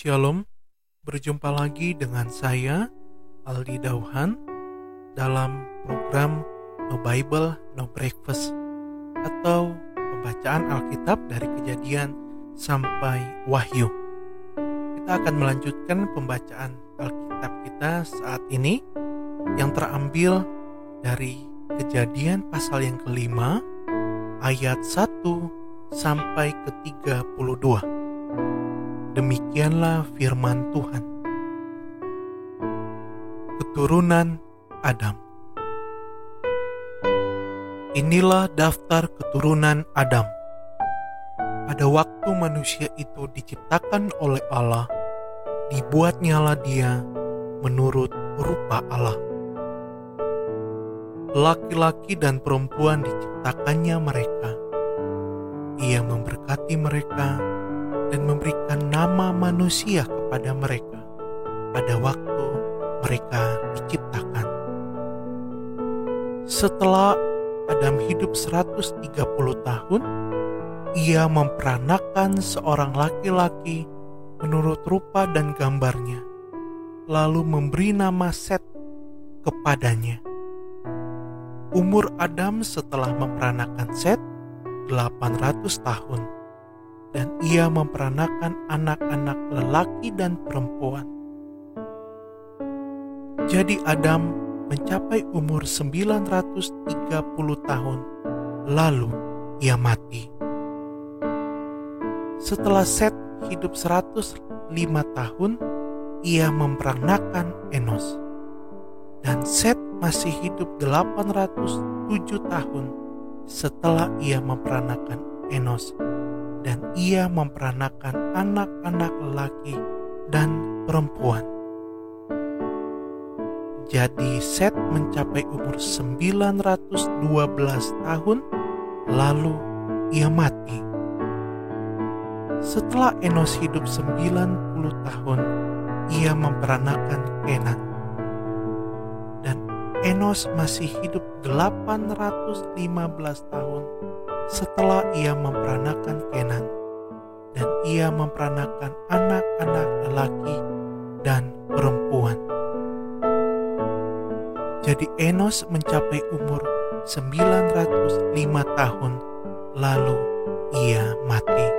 Shalom, berjumpa lagi dengan saya, Aldi Dauhan, dalam program No Bible, No Breakfast, atau pembacaan Alkitab dari Kejadian sampai Wahyu. Kita akan melanjutkan pembacaan Alkitab kita saat ini, yang terambil dari Kejadian pasal yang kelima, ayat 1 sampai ke 32. Demikianlah firman Tuhan. Keturunan Adam. Inilah daftar keturunan Adam. Pada waktu manusia itu diciptakan oleh Allah, dibuatnyalah dia menurut rupa Allah. Laki-laki dan perempuan diciptakannya mereka. Ia memberkati mereka dan memberikan nama manusia kepada mereka pada waktu mereka diciptakan. Setelah Adam hidup 130 tahun, ia memperanakan seorang laki-laki menurut rupa dan gambarnya, lalu memberi nama Set kepadanya. Umur Adam setelah memperanakan Set 800 tahun, dan ia memperanakan anak-anak lelaki dan perempuan. Jadi Adam mencapai umur 930 tahun, lalu ia mati. Setelah Set hidup 105 tahun, ia memperanakan Enos. Dan Set masih hidup 807 tahun setelah ia memperanakan Enos, dan ia memperanakan anak-anak lelaki dan perempuan. Jadi Set mencapai umur 912 tahun, lalu ia mati. Setelah Enos hidup 90 tahun, ia memperanakan Kenan. Dan Enos masih hidup 815 tahun setelah ia memperanakan Kenan, dan ia memperanakan anak-anak lelaki dan perempuan. Jadi Enos mencapai umur 905 tahun, lalu ia mati.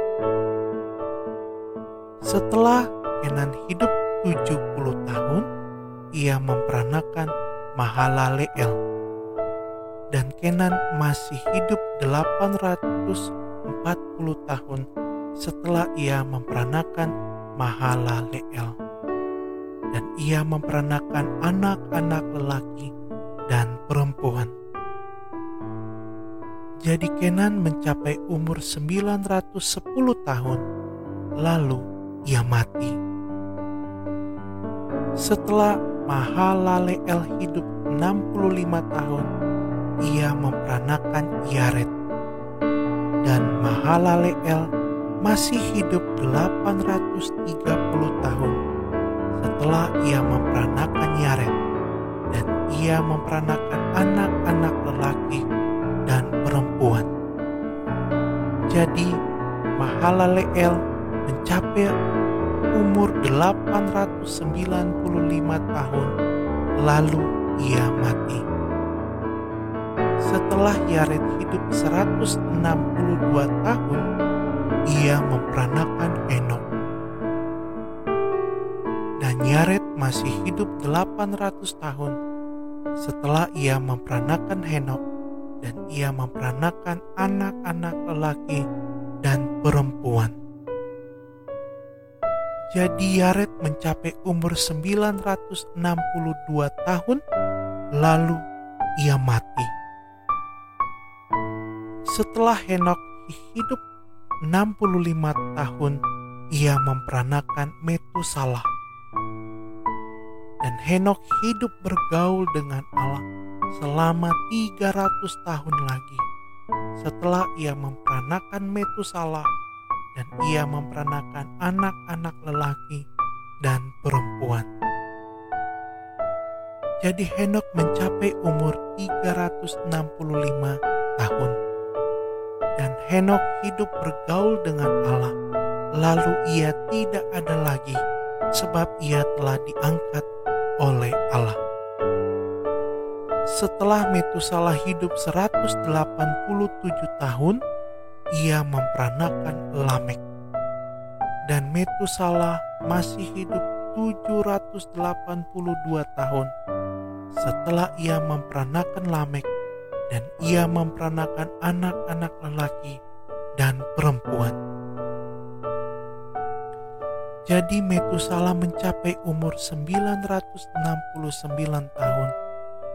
Setelah Kenan hidup 70 tahun, ia memperanakan Mahalaleel. Dan Kenan masih hidup 840 tahun setelah ia memperanakan Mahalaleel. Dan ia memperanakan anak-anak lelaki dan perempuan. Jadi Kenan mencapai umur 910 tahun, lalu ia mati. Setelah Mahalaleel hidup 65 tahun, ia memperanakan Yared. Dan Mahalaleel masih hidup 830 tahun setelah ia memperanakan Yared, dan ia memperanakan anak-anak lelaki dan perempuan. Jadi Mahalaleel mencapai umur 895 tahun, lalu ia mati. Setelah Yared hidup 162 tahun, ia memperanakan Henokh. Dan Yared masih hidup 800 tahun setelah ia memperanakan Henokh, dan ia memperanakan anak-anak lelaki dan perempuan. Jadi Yared mencapai umur 962 tahun, lalu ia mati. Setelah Henokh hidup 65 tahun, ia memperanakan Metusalah. Dan Henokh hidup bergaul dengan Allah selama 300 tahun lagi setelah ia memperanakan Metusalah, dan ia memperanakan anak-anak lelaki dan perempuan. Jadi Henokh mencapai umur 365 tahun. Dan Henokh hidup bergaul dengan Allah lalu ia tidak ada lagi, sebab ia telah diangkat oleh Allah. Setelah Metusalah hidup 187 tahun, ia memperanakan Lamek. Dan Metusalah masih hidup 782 tahun setelah ia memperanakan Lamek, dan ia memperanakan anak-anak lelaki dan perempuan. Jadi Metusalah mencapai umur 969 tahun,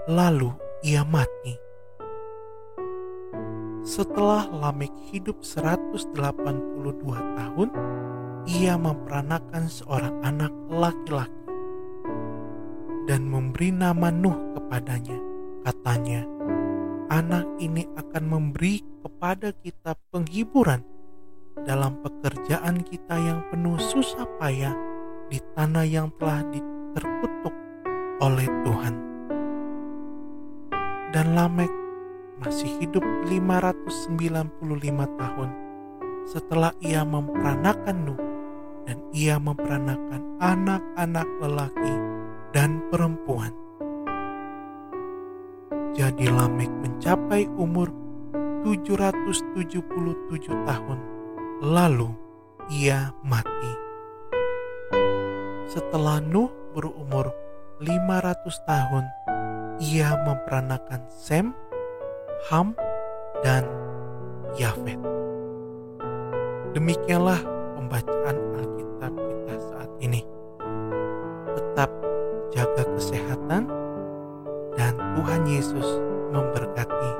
lalu ia mati. Setelah Lamek hidup 182 tahun, ia memperanakan seorang anak laki-laki dan memberi nama Nuh kepadanya. Katanya, anak ini akan memberi kepada kita penghiburan dalam pekerjaan kita yang penuh susah payah di tanah yang telah terkutuk oleh Tuhan. Dan Lamek masih hidup 595 tahun setelah ia memperanakan Nuh, dan ia memperanakan anak-anak lelaki dan perempuan. Jadi Lamek mencapai umur 777 tahun, lalu ia mati. Setelah Nuh berumur 500 tahun, ia memperanakan Sem, Ham, dan Yafet. Demikianlah pembacaan Alkitab kita saat ini. Tetap jaga kesehatan, dan Tuhan Yesus memberkati